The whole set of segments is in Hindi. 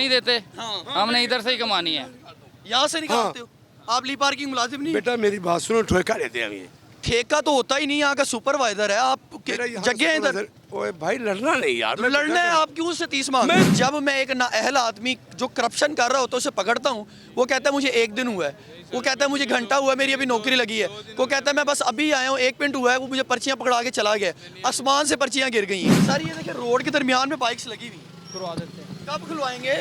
नहीं देते, हाँ। हमने इधर से ही कमानी है। यहाँ से निकालते हो आप? ली पार्किंग मुलाजिम नहीं? बेटा मेरी बात सुनो, ठेका लेते हैं हम ये। ठेका तो होता ही नहीं, यहाँ का सुपरवाइजर है आप। मेरा यहाँ जगह है इधर। ओए भाई लड़ना नहीं यार, मैं लड़ना है आप क्यों उससे 30 मांग? जब मैं एक नाअहल आदमी जो करप्शन कर रहा होता है उसे पकड़ता हूँ, वो कहता है मुझे 1 दिन हुआ है, वो कहता है मुझे घंटा हुआ है, मेरी अभी नौकरी लगी है, वो कहता है मैं बस अभी आया हूँ 1 मिनट हुआ है, वो मुझे पर्चियाँ पकड़ा के चला गया। आसमान से पर्चियाँ गिर गई हैं सर। ये देखिए रोड के दरमियान में बाइक्स लगी हुई, खुलवा देते हैं। कब खुलवाएंगे?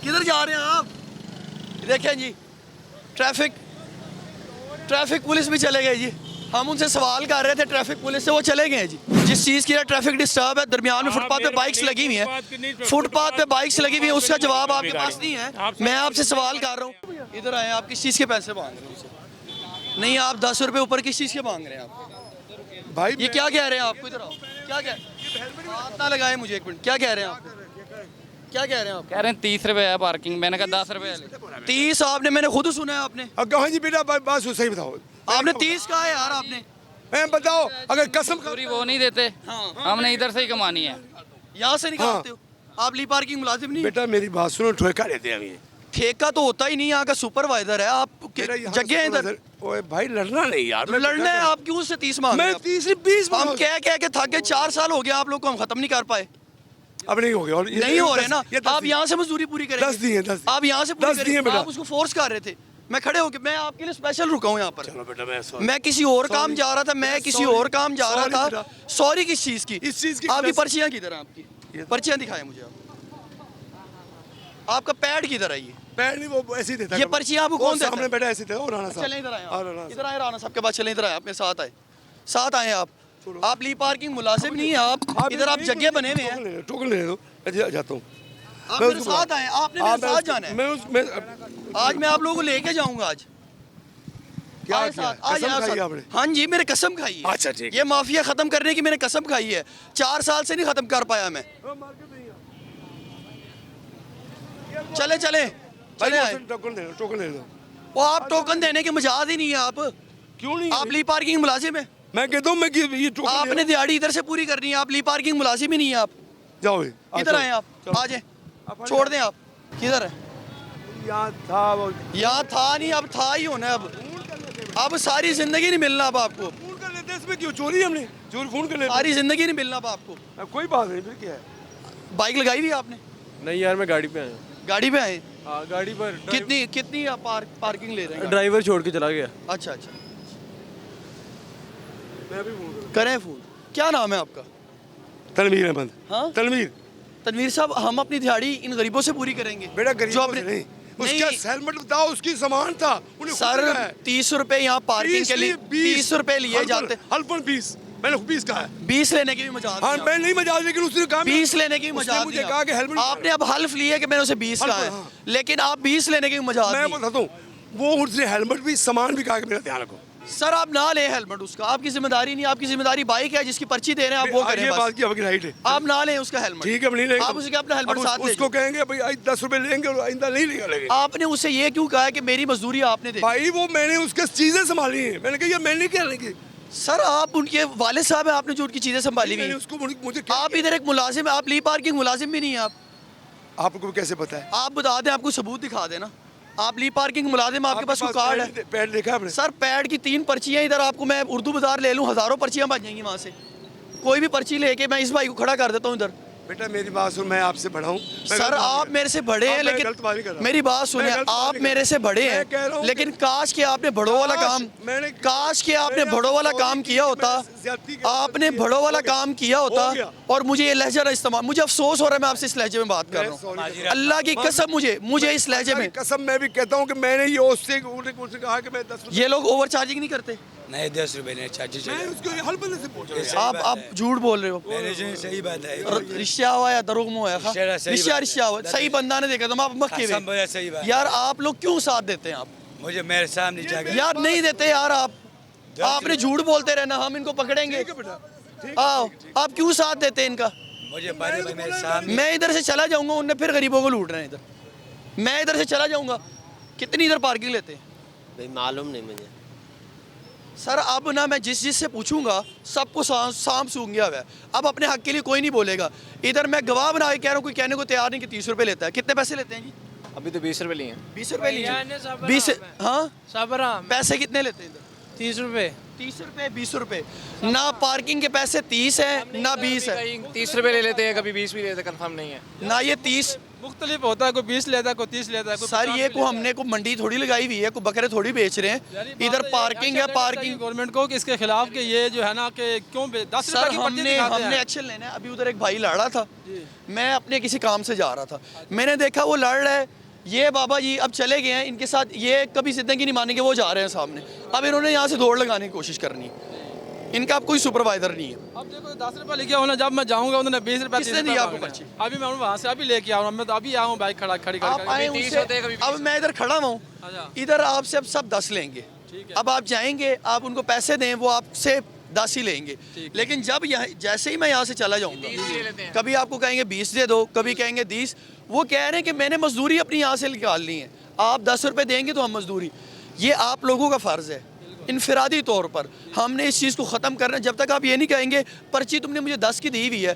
किधर जा रहे हैं आप? देखें जी, ट्रैफिक पुलिस भी चले गए जी। हम उनसे सवाल कर रहे थे ट्रैफिक पुलिस से, वो चले गए जी। जिस चीज़ की ट्रैफिक डिस्टर्ब है, दरमियान में फुटपाथ पे बाइक्स लगी हुई हैं, फुटपाथ पे बाइक्स लगी हुई हैं, उसका जवाब आपके पास नहीं है। मैं आपसे सवाल कर रहा हूँ, इधर आए, आप किस चीज़ के पैसे मांग रहे हैं? नहीं, आप 10 रुपये ऊपर किस चीज़ के मांग रहे हैं आप? भाई ये क्या कह रहे हैं आपको? इधर आओ, क्या कह, हाथ ना लगाए मुझे 1 मिनट, क्या कह रहे हैं आप? क्या कह रहे हैं आप? कह रहे हैं 30 रुपये है पार्किंग, मैंने कहा 10 रुपये है। 30 आपने, मैंने खुद सुना है आपने। कहाँ जी बेटा, बात सही बताओ। आपने 30 कहा है यार आपने। मैं बताओ, अगर कसम पूरी वो नहीं देते, हमने इधर से ही कमानी है। यहाँ से निकालते हो आप? ली पार्किंग मुलाजिम नहीं? बेटा मेरी बात सुनो, ठेका लेते हैं हम ये। ठेका तो होता ही नहीं, यहाँ का सुपरवाइजर है आप। जगह है इधर। ओए भाई लड़ना नहीं यार, मैं लड़ना है आप क्यों उससे 30 मांग रहे मैं हैं? 30-20 हम कह के थक गए, 4 साल हो गए आप लोग को, हम खत्म नहीं कर पाए। अब नहीं हो गया और नहीं हो रहे ना, आप यहाँ से मजदूरी पूरी करेंगे। 10 दिए, 10 आप यहाँ से पूरी 10 दिए करेंगे, बेटा। आप उसको फोर्स कर रहे थे। मैं खड़े होके, मैं आपके लिए स्पेशल रुका हूँ यहाँ पर। चलो बेटा, मैं किसी और काम जा रहा था, मैं किसी और काम जा रहा था। सॉरी किस चीज़ की? इस चीज़ की। आपकी पर्चियाँ किधर हैं? आपकी पर्चियाँ दिखाएं मुझे आप। आपका पैड किधर है? ये पैड नहीं, वो ऐसे ही देता है। ये पर्चियाँ आपको कौन देता है? सामने बेटा ऐसे देता है। राणा साहब चलें इधर आए, राणा इधर आए, राणा साहब के पास चलें, इधर आए, आप मेरे साथ आए आप। आप ली पार्किंग मुलाजिम नहीं है आप, इधर आप जगह बने हुए हैं। टोकन ले दो, जाता हूँ। आप मेरे साथ आए, आपने मेरे साथ जाना है। आज मैं आप लोगों को लेके जाऊंगा। आज क्या आए किया? साथ, आज कसम आए खाई साथ। आपने? हाँ जी, मेरे कसम खाई है। अच्छा ठीक। ये माफिया खत्म करने की मैंने कसम खाई है। 4 साल से नहीं खत्म कर पाया मैं। चले आए। टोकन ले दो। वो आप टोकन देने के मजाज ही नहीं है आप। क्यों नहीं? आप ली पार्किंग मुलाजिम है। मैं कहता हूँ, मैं ये टोकन आपने दिहाड़ी इधर से पूरी करनी है, आप ली पार्किंग मुलाजिम ही नहीं है आप। जाओ इधर आए आप, आ जाए, छोड़ दें आप। किधर है? यहाँ था नहीं, अब था ही होना है। अब सारी जिंदगी नहीं मिलना अब आपको। फोन कर लेते हैं, इसमें क्यों चोरी? हमने चोरी फोन कर लेते सारी जिंदगी नहीं मिलना अब आपको। कोई बात नहीं, फिर क्या है? बाइक लगाई हुई है आपने? नहीं यार, मैं गाड़ी पे आया। गाड़ी पे आए? हाँ गाड़ी पर। कितनी आप पार्किंग ले रहे हैं? ड्राइवर छोड़ के चला गया। अच्छा। करें फोन। क्या नाम है आपका? तनवीर अहमद। हाँ? तनवीर साहब, हम अपनी दिहाड़ी इन गरीबों से पूरी करेंगे। बेटा जो गरीबों अपने से नहीं, उसका हेलमेट बताओ, उसकी सामान था। सर 30 रुपए यहाँ पार्किंग के लिए 30 रुपए लिए जाते। हल्फन 20 मैंने 20 कहा है। 20 लेने की भी मजाक हाँ नहीं मैं नहीं मजाक, लेकिन उसने कहा 20 लेने की भी मजाक मुझे नहीं कहा कि हेलमेट आपने अब हल्फ लिए कि मैंने उसे 20 कहा है, हाँ। लेकिन आप 20 लेने की भी मजाक मैं नहीं। बताता हूँ, वो उसने हेलमेट भी सामान भी कहा कि मेरा ध्यान रखो। सर आप ना ले हेलमेट, उसका आपकी जिम्मेदारी नहीं। आपकी जिम्मेदारी बाइक है, जिसकी पर्ची दे रहे हैं आप वो करें। ये बात की आपकी राइट है, आप ना लें उसका हेलमेट। ठीक है, अब नहीं लेंगे। आप उसे अपना हेलमेट साथ ले उसको कहेंगे भाई 10 रुपए लेंगे और आइंदा नहीं लेंगे। आपने उसे ये क्यों कहा कि मेरी मजदूरी आपने दे? भाई वो मैंने उसके चीजें संभाली हैं, मैंने कहा ये मैंने क्या लेंगे। सर आप उनके वालिद साहब हैं, आपने जो उनकी चीजें संभाली हुई। उसको मुझे आप इधर एक मुलाजिम है, आप ली पार्किंग मुलाजिम भी नहीं है। आपको कैसे पता है? आप बता दें, आपको सबूत दिखा देना। आप ली पार्किंग मुलाजिम, आपके पास कोई कार्ड है? पैड देखा आपने? सर पैड की 3 पर्चियाँ इधर आपको मैं उर्दू बाजार ले लूँ, हज़ारों पर्चियाँ बन जाएंगी वहाँ से। कोई भी पर्ची लेके मैं इस भाई को खड़ा कर देता हूँ इधर। बेटा मेरी बात सुन, मैं आपसे बड़ा हूँ। सर आप मेरे से बड़े हैं, लेकिन मेरी बात सुनिए, आप मेरे से बड़े हैं, लेकिन काश के आपने बड़ों वाला काम, काश के आपने बड़ों वाला काम किया होता, आपने बड़ों वाला काम किया होता। और मुझे ये लहजा इस्तेमाल, मुझे अफसोस हो रहा है मैं आपसे इस लहजे में बात कर रहा हूँ। अल्लाह की कसम, मुझे इस लहजे में कसम मैं भी कहता हूँ कि मैंने ये उससे कहा कि मैं 10 ये लोग ओवर चार्जिंग नहीं करते। नहीं 10 रुपए नहीं चार्ज। मैं उसको हर बंदे से पूछ रहा हूँ। आप झूठ बोल रहे हो। मैंने जो सही बात है, रिश्ता हुआ या दरोग में हुआ? रिश्ता हुआ, सही बंदा ने देखा, तुम आप मक्के में। सही बात यार आप लोग क्यों साथ देते हैं? आप मुझे मेरे सामने जाकर यार नहीं देते यार। आपने झूठ बोलते रहना, हम इनको पकड़ेंगे। आओ, आप क्यों साथ देते हैं इनका? मुझे मेरे सामने। मैं इधर से चला जाऊंगा, उनने फिर गरीबों को लूट रहे हैं इधर। मैं इधर से चला जाऊंगा। कितनी इधर पार्किंग लेते हैं? भाई मालूम नहीं मुझे। सर अब ना मैं जिससे पूछूंगा सबको सांप सूंघ गया हुआ है। अब अपने हक के लिए कोई नहीं बोलेगा। इधर मैं गवाह बना के कह रहा हूँ, कोई कहने को तैयार नहीं कि 30 रुपये लेता है। कितने पैसे लेते हैं जी? अभी तो 20 रुपए लिए हैं। 20 रुपये लिए? 20? हाँ, पैसे कितने लेते हैं इधर? 30 रुपए। 30 रुपये, 20 रुपये। ना पार्किंग के पैसे 30 है ना 20 है। 30 रुपए ले लेते हैं, कभी 20 भी लेते हैं, कंफर्म नहीं है। ना ये 30 मुख्तलिफ होता है, कोई 20 लेता है, कोई 30 लेता है, कोई सर 50 ये भी को हमने को मंडी थोड़ी लगाई हुई है, को बकरे थोड़ी बेच रहे हैं। इधर पार्किंग है, पार्किंग। गवर्नमेंट को कि इसके खिलाफ कि ये जो है ना कि क्यों 10 सर रुपए की पर्ची दिखाते हमने हैं। एक्शन लेना है। अभी उधर एक भाई लड़ रहा था, मैं अपने किसी काम से जा रहा था, मैंने देखा वो लड़ रहा है। ये बाबा जी अब चले गए हैं, इनके साथ ये कभी जिंदगी नहीं मानेंगे, वो जा रहे हैं सामने। अब इन्होंने यहाँ से दौड़ लगाने की कोशिश करनी है। इनका अब कोई सुपरवाइजर नहीं है। अब देखो 10 रुपए लिखे होना, जब मैं जाऊंगा उन्होंने 20 रुपए किसने दिया आपको पर्ची? अभी मैं वहाँ से अभी लेके आऊँ, मैं तो अभी आया हूँ बाइक खड़ी आप आए करके। उनसे, अब मैं इधर खड़ा हूँ, इधर आपसे अब सब 10 लेंगे। अब आप जाएंगे, आप उनको पैसे दें, वो आपसे 10 ही लेंगे। लेकिन जब यहाँ जैसे ही मैं यहाँ से चला जाऊँगा, कभी आपको कहेंगे 20 दे दो, कभी कहेंगे 30। वो कह रहे हैं कि मैंने मजदूरी अपनी यहाँ से निकालनी है, आप 10 रुपये देंगे तो हम मजदूरी। ये आप लोगों का फ़र्ज़ है इनफरादी तौर पर, हमने इस चीज़ को ख़त्म करना है। जब तक आप ये नहीं कहेंगे पर्ची तुमने मुझे 10 की दी हुई है।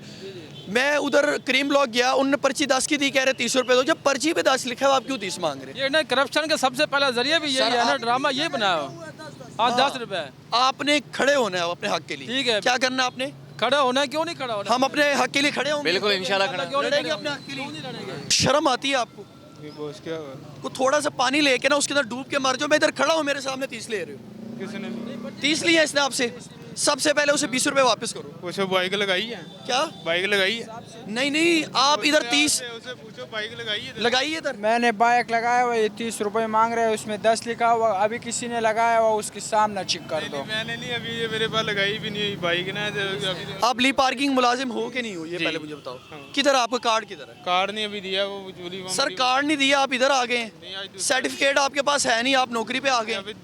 मैं उधर क्रीम ब्लॉक गया, उन्होंने पर्ची 10 की दी, कह रहे 30 रुपये दो। जब पर्ची पे 10 लिखा है आप क्यों 30 मांग रहे हैं? ये ना करप्शन का सबसे पहला जरिया भी यही है ना, ड्रामा ये बनाया हो। हाँ 10 रुपए आपने खड़े होना है अपने हक के लिए। ठीक है। क्या करना है आपने? खड़ा होना है, क्यों नहीं खड़ा होना? हम अपने हक के लिए खड़े होंगे। बिल्कुल इंशाल्लाह खड़ा क्यों नहीं लड़ेंगे खड़े अपने होंगे? हक के क्यों नहीं लिए। लड़ेंगे? शर्म आती है आपको? को थोड़ा सा पानी लेके ना उसके अंदर डूब के मर जाओ। मैं इधर खड़ा हूँ, मेरे सामने 30 ले रहे हो। 30 लिया इसने आपसे। सबसे पहले उसे 20 रुपये वापस करो। उसे बाइक लगाई है, क्या बाइक लगाई है। नहीं आप इधर 30 उसे पूछो बाइक लगाई है। लगाइए इधर। मैंने बाइक लगाया हुआ, ये 30 रुपए मांग रहे हैं, उसमें 10 लिखा हुआ। अभी किसी ने लगाया हुआ, उसके सामने चेक कर दो। मैंने नहीं, अभी ये मेरे पास लगाई भी नहीं बाइक ना। अभी आप ली पार्किंग मुलाजिम हो कि नहीं हो, ये पहले मुझे बताओ। किधर आपका कार्ड किधर है? कार्ड नहीं अभी दिया, वो जूली सर कार्ड नहीं दिया, आप इधर आ गए हैं। सर्टिफिकेट आपके पास है नहीं, आप नौकरी पे आ गए।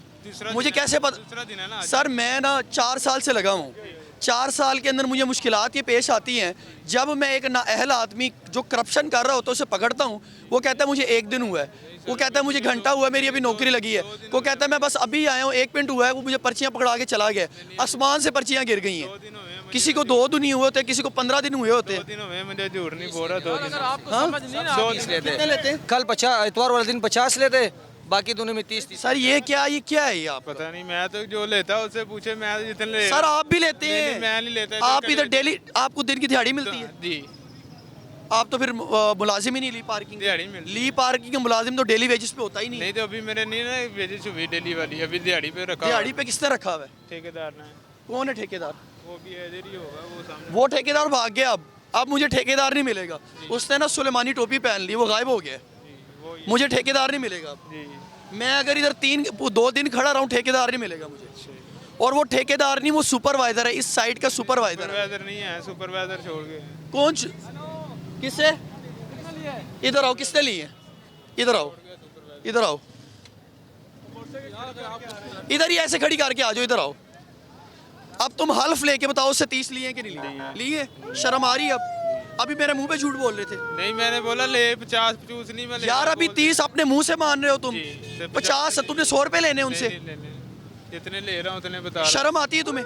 मुझे कैसे पता? दूसरा दिन है ना। सर मैं ना 4 साल से लगा हूँ। 4 साल के अंदर मुझे मुश्किलात ये पेश आती हैं जब मैं एक नाअहल आदमी जो करप्शन कर रहा होता है उसे पकड़ता हूँ। वो कहता है मुझे 1 दिन हुआ है, वो कहता है मुझे घंटा हुआ है, मेरी अभी नौकरी लगी है। वो कहता है मैं बस अभी आया हूँ, 1 मिनट हुआ है, वो मुझे पर्चियाँ पकड़ा के चला गया। आसमान से पर्चियाँ गिर गई हैं। किसी को 2 दिन ही हुए होते, किसी को 15 दिन हुए होते। 2 दिन हुए, मुझे झूठ नहीं बोल रहा। 2 दिन अगर आपको समझ नहीं ना कितने लेते हैं? कल 50, इतवार वाले दिन 50 लेते, बाकी दोनों में 30। सर ये क्या है ये आप? पता नहीं, मैं तो जो लेता उससे पूछे, मैं जितने ले। सर आप भी लेते नहीं, हैं? मैं नहीं लेता। आप इधर डेली, आपको दिन की दिहाड़ी मिलती है? जी, आप तो फिर मुलाजिम ही नहीं ली पार्किंग। दिहाड़ी मिलती ली पार्किंग का मुलाजिम तो डेली वेजेस पे होता ही नहीं। नहीं तो अभी मेरे नहीं ना वेजेस हुई डेली वाली, अभी दिहाड़ी पे रखा। दिहाड़ी पे किसने रखा हुआ है? ठेकेदार ने। कौन है ठेकेदार? वो भी इधर ही होगा, वो सामने। वो ठेकेदार भाग गया। अब मुझे ठेकेदार नहीं मिलेगा। उसने ना सुलेमानी टोपी पहन ली, वो गायब हो गया। मुझे ठेकेदार नहीं मिलेगा अब। जी, मैं अगर इधर 2 दिन खड़ा रहा हूँ, ठेकेदार नहीं मिलेगा मुझे। और वो ठेकेदार नहीं, वो सुपरवाइजर है, इस साइड का सुपरवाइजर है। सुपरवाइजर नहीं है, सुपरवाइजर छोड़ के। कौन? किससे? इधर आओ, किसने ली है? इधर आओ, इधर आओ, इधर ही ऐसे खड़ी करके आ जाओ, इधर आओ। अब तुम हल्फ लेके बताओ उससे 30 लिए कि नहीं लिए? लिए? शर्म आ रही है अब? अभी मेरे मुंह पे झूठ बोल रहे थे। नहीं मैंने बोला ले 50-50 नहीं मैं ले। यार अभी 30 अपने मुंह से मान रहे हो तुम। जी, तो 50 तुमने 100 रुपए लेने उनसे। जितने ले रहा हूँ उतने बता रहा। शर्म आती है तुम्हें?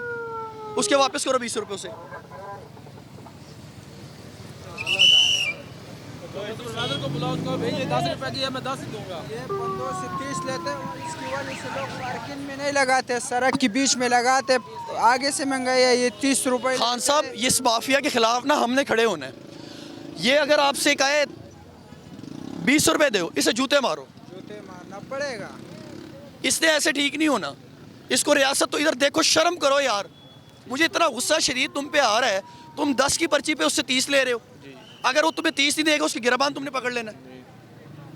उसके वापस करो 20 रुपये से। सुपरवाइजर को बुलाओ, उसको भेजिए 10 रुपए की है, मैं 10 ही दूंगा। ये बंदों से 30 लेते हैं, इसकी वजह से लोग पार्किंग में नहीं लगाते, सड़क के बीच में लगाते। आगे से महंगाई है, ये 30 रुपए। खान साहब इस माफिया के खिलाफ ना हमने खड़े होना है। ये अगर आपसे कहे 20 रुपये दो, इसे जूते मारो। जूते मारना पड़ेगा। इसने ऐसे ठीक नहीं होना। इसको रियासत तो इधर देखो, शर्म करो यार। मुझे इतना गुस्सा शदीद तुम पे आ रहा है, तुम 10 की पर्ची पे उससे 30 ले रहे हो। अगर वो तुम्हें 30 नहीं देगा, उसकी गिरबान तुमने पकड़ लेना।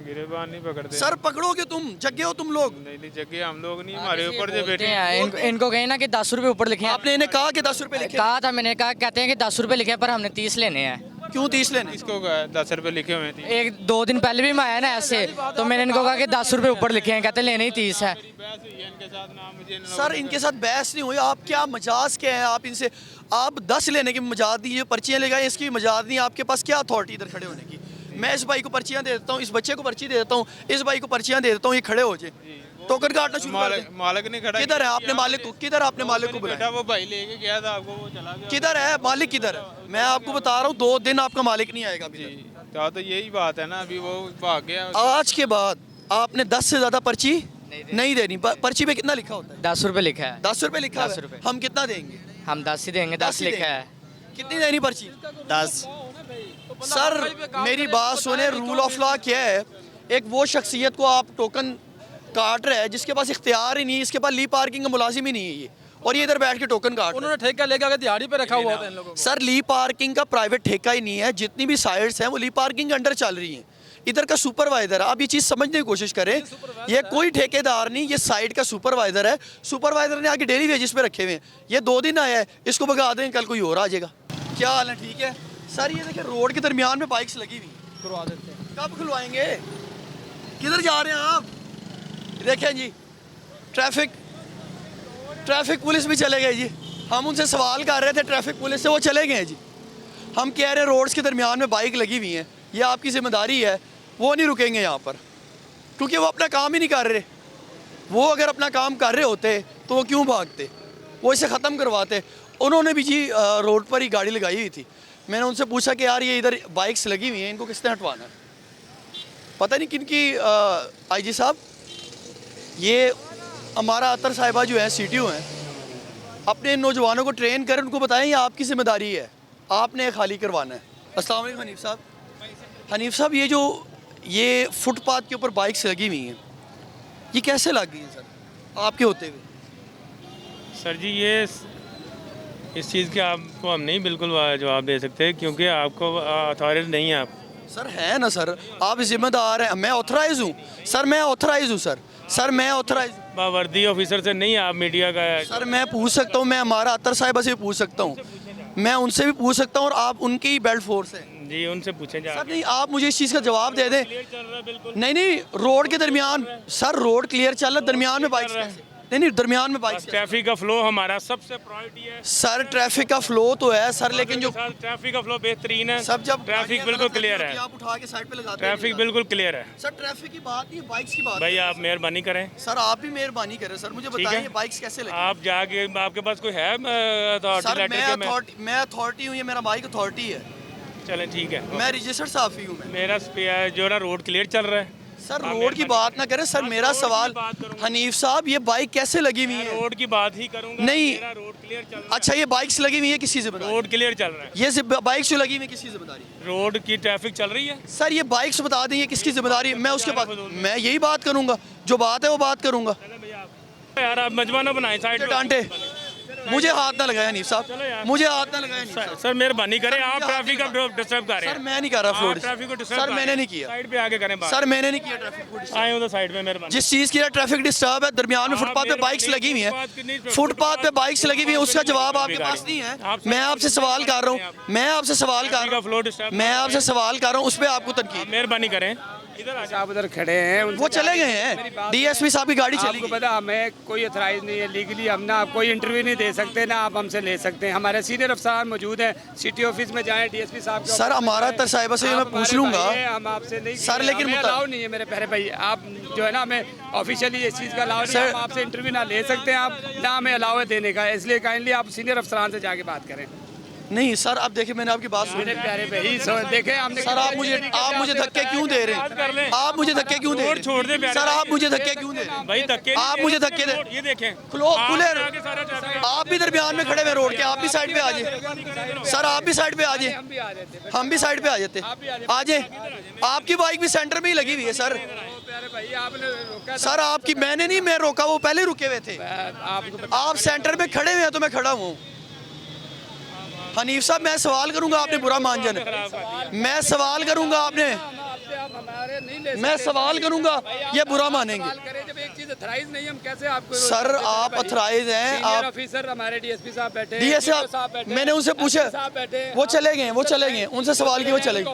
गिरबान नहीं पकड़ते सर पकड़ोगे तुम, जगे हो तुम लोग। नहीं जगह हम लोग नहीं, हमारे ऊपर जो बैठे इनको कहीं ना कि 10 रुपए ऊपर लिखे हैं। आपने इन्हें कहा कि 10 रुपये लिखे? कहा था मैंने, कहा कहते हैं कि 10 रुपए लिखे हैं, पर हमने 30 लेने हैं। क्यों 30 लेने? इसको कहा 10 रुपए लिखे हुए थे। 1-2 दिन पहले भी मैं आया ना ऐसे, तो मैंने इनको कहा कि 10 रुपए ऊपर लिखे हैं, कहते लेने ही 30 है। सर इनके साथ बहस नहीं हुई। आप क्या मजाज के हैं? आप इनसे आप 10 लेने की मजाज दी, ये पर्चियाँ लगाई इसकी मजाज नहीं। आपके पास क्या अथॉरिटी इधर खड़े होने की? मैं इस भाई को पर्चियाँ दे देता हूँ, इस बच्चे को पर्ची दे देता हूँ, इस भाई को पर्चियाँ दे देता हूँ, ये खड़े हो जाए। टोकन काटना शुरू कर दें। मालिक ने खड़ा किधर है आपने मालिक को, किधर आपने मालिक को बुलाया? वो भाई लेके गया था आपको, वो चला गया। किधर है मालिक, किधर है? मैं आपको बता रहा हूँ 2 दिन आपका मालिक नहीं आएगा अभी तक। तो यही बात है ना, अभी वो भाग गया। आज के बाद आपने 10 से ज्यादा पर्ची नहीं देनी। पर्ची पे कितना लिखा होता है? 10 रुपये लिखा है। 10 रुपए लिखा 10 है। रुपए। हम कितना देंगे? हम 10 ही देंगे, 10 ही लिखा देंगे। है। कितनी देनी पर्ची? 10। सर मेरी बात सुने, रूल ऑफ लॉ क्या है? एक वो शख्सियत को आप टोकन काट रहे हैं जिसके पास इख्तियार ही नहीं है, इसके पास ली पार्किंग का मुलाजिम ही नहीं है ये, और ये इधर बैठ के टोकन काट रहा है। उन्होंने ठेका लेके आके दिहाड़ी पे रखा हुआ होता है इन लोगों को। सर ली पार्किंग का प्राइवेट ठेका ही नहीं है, जितनी भी साइट्स हैं वो ली पार्किंग के अंडर चल रही हैं। इधर का सुपरवाइजर है, आप ये चीज़ समझने की कोशिश करें, ये कोई ठेकेदार नहीं, ये साइट का सुपरवाइजर है। सुपरवाइजर ने आगे डेली वेजेस पे रखे हुए हैं, ये 2 दिन आया है, इसको भगा दें कल कोई और आ जाएगा। क्या हाल है? ठीक है सर। ये देखिए रोड के दरमियान में बाइक्स लगी हुई, करवा देते हैं। कब खुलवाएंगे? किधर जा रहे हैं आप? देखें जी, ट्रैफिक पुलिस भी चले गए जी। हम उनसे सवाल कर रहे थे ट्रैफिक पुलिस से, वो चले गए जी। हम कह रहे हैं रोड्स के दरमियान में बाइक लगी हुई हैं, ये आपकी जिम्मेदारी है। वो नहीं रुकेंगे यहाँ पर क्योंकि वो अपना काम ही नहीं कर रहे। वो अगर अपना काम कर रहे होते तो वो क्यों भागते, वो इसे ख़त्म करवाते। उन्होंने भी जी रोड पर ही गाड़ी लगाई हुई थी। मैंने उनसे पूछा कि यार ये इधर बाइक्स लगी हुई हैं, इनको किसने हटवाना है? पता नहीं किन की IG साहब, ये हमारा अतर साहिबा जो है CTO हैं, अपने नौजवानों को ट्रेन करें, उनको बताएं ये आपकी जिम्मेदारी है, आपने खाली करवाना है। अस्सलाम वालेकुम हनीफ साहब। हनीफ साहब, ये फुटपाथ के ऊपर बाइक्स लगी हुई हैं, ये कैसे लग गई हैं सर आपके होते हुए? सर जी ये इस चीज़ के आपको हम नहीं बिल्कुल जवाब दे सकते क्योंकि आपको अथॉरिटी नहीं है। आप सर है ना सर, आप जिम्मेदार हैं। मैं ऑथराइज हूँ सर, मैं ऑथराइज हूँ सर मैं ऑथराइज। वर्दी ऑफिसर से नहीं, आप मीडिया का सर मैं पूछ सकता हूँ, मैं हमारा अतर साहिबा से भी पूछ सकता हूँ, मैं उनसे भी पूछ सकता हूँ, और आप उनकी ही बेल्ट फोर्स हैं जी, उनसे पूछें जा। सर। नहीं, आप मुझे इस चीज़ का जवाब दे दें। नहीं रोड के दरमियान, सर रोड क्लियर चल रहा है, दरमियान में बाइक्स कैसे? नहीं दरमियान में बाइक्स। ट्रैफिक का फ्लो हमारा सबसे प्रायोरिटी है सर। ट्रैफिक का फ्लो तो है सर, लेकिन जो ट्रैफिक का फ्लो बेहतरीन है सब, जब ट्रैफिक बिल्कुल क्लियर है, आप उठा के साइड पे लगाते हैं। ट्रैफिक बिल्कुल क्लियर है सर। ट्रैफिक की बात नहीं है, बाइक्स की बात भाई, आप मेहरबानी करें। सर। आप भी मेहरबानी करें सर, मुझे बताइए बाइक्स कैसे लगी? आप जाके, आपके पास कोई है सर मैं अथॉरिटी हूँ, ये मेरा बाइक अथॉरिटी है। चलें ठीक है, मैं रजिस्टर्ड साफी हूँ। मेरा जो ना रोड क्लियर चल रहा है सर। रोड की बात ना करें सर, मेरा सवाल हनीफ साहब, ये बाइक कैसे लगी हुई है? रोड की बात ही करूंगा। नहीं, मेरा रोड क्लियर चल रहा है। अच्छा, ये बाइक्स लगी हुई है किसी जिम्मेदारी? रोड क्लियर चल रहा है। ये बाइक्स जो लगी हुई है किसी जिम्मेदारी? रोड की ट्रैफिक चल रही है सर। ये बाइक्स बता दें ये किसकी जिम्मेदारी है, मैं उसके बाद मैं यही बात करूंगा, जो बात है वो बात करूंगा। यार आप मजमा ना बनाएं, साइड डांटे, मुझे हाथ ना लगाया हनीफ साहब, मुझे हाथ ना लगाया हनीफ साहब। सर मेहरबानी करें, आप ट्रैफिक का डिस्टर्ब कर रहे हैं। सर मैं नहीं कर रहा फ्लोर, ट्रैफिक को डिस्टर्ब सर मैंने नहीं किया। साइड पे आके करें बात। सर मैंने नहीं किया ट्रैफिक को डिस्टर्ब। आए उधर साइड पे, मेहरबानी। जिस चीज़ की ट्रैफिक डिस्टर्ब है, दरमियान में फुटपाथ पे बाइक्स लगी हुई हैं, फुटपाथ पे बाइक्स लगी हुई हैं, उसका जवाब आपके पास नहीं है। मैं आपसे सवाल कर रहा हूँ, मैं आपसे सवाल कर रहा हूँ, मैं आपसे सवाल कर रहा हूँ, उस पर आपको तनकीद। मेहरबानी करें, आप उधर खड़े हैं, वो चले गए हैं, DSP साहब की गाड़ी चली आपको पता हमें कोई अथराइज नहीं है लीगली, हम ना कोई इंटरव्यू नहीं दे सकते, ना आप हमसे ले सकते हैं। हमारे सीनियर अफसर मौजूद हैं, सिटी ऑफिस में जाएं, DSP साहब सर। हमारा अतर साहिबा से मैं पूछ लूंगा, हम आपसे नहीं सर, लेकिन अलाउ नहीं है मेरे प्यारे भाई। आप जो है ना, हमें ऑफिशियली इस चीज़ का अलाउ नहीं है, हम आपसे इंटरव्यू ना ले सकते हैं, आप ना हमें अलाउ है देने का, इसलिए काइंडली आप सीनियर अफसरान से जाके बात करें। नहीं सर, अब देखिए मैंने आपकी बात सुनी। प्यारे भाई देखे हमने, सर आप मुझे धक्के क्यों दे रहे हैं? आप मुझे धक्के क्यों दे रहे हैं? छोड़ दे सर, आप मुझे धक्के क्यों दे रहे हैं? भाई धक्के, आप मुझे धक्के दे, ये देखें खुले, आप भी दरमियान में खड़े हुए रोड के, आप भी साइड पे आ जाए सर, आप भी साइड पे आ जाए, हम भी साइड पे आ जाते, आ जाए। आपकी बाइक भी सेंटर में ही लगी हुई है सर। सर आपकी मैंने नहीं, मैं रोका, वो पहले रुके हुए थे। आप सेंटर में खड़े हुए हैं तो मैं खड़ा हूँ। हनीफ साहब मैं सवाल करूंगा, आपने बुरा मान जाना। मैं सवाल करूंगा, आपने मैं सवाल करूंगा, ये बुरा मानेंगे। जब एक चीज अथराइज नहीं, हम कैसे आपको? सर आप अथराइज हैं, आप ऑफिसर हमारे DSP साहब बैठे, DSP साहब, मैंने उनसे पूछा, वो चले गए, उनसे सवाल किया, वो चले गए,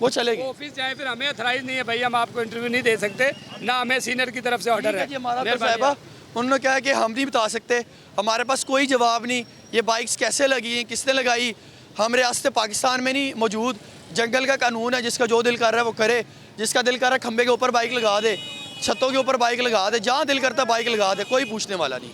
वो चले गए ऑफिस जाए, फिर हमें अथराइज नहीं है भाई, हम आपको इंटरव्यू नहीं दे सकते, ना हमें सीनियर की तरफ से ऑर्डर है। हमारा साहिबा, उन्होंने कहा कि हम नहीं बता सकते, हमारे पास कोई जवाब नहीं, ये बाइक्स कैसे लगी हैं, किसने लगाई, हम रियासत पाकिस्तान में नहीं मौजूद। जंगल का कानून है, जिसका जो दिल कर रहा है वो करे, जिसका दिल कर रहा है खंबे के ऊपर बाइक लगा दे, छतों के ऊपर बाइक लगा दे, जहाँ दिल करता बाइक लगा दे, कोई पूछने वाला नहीं।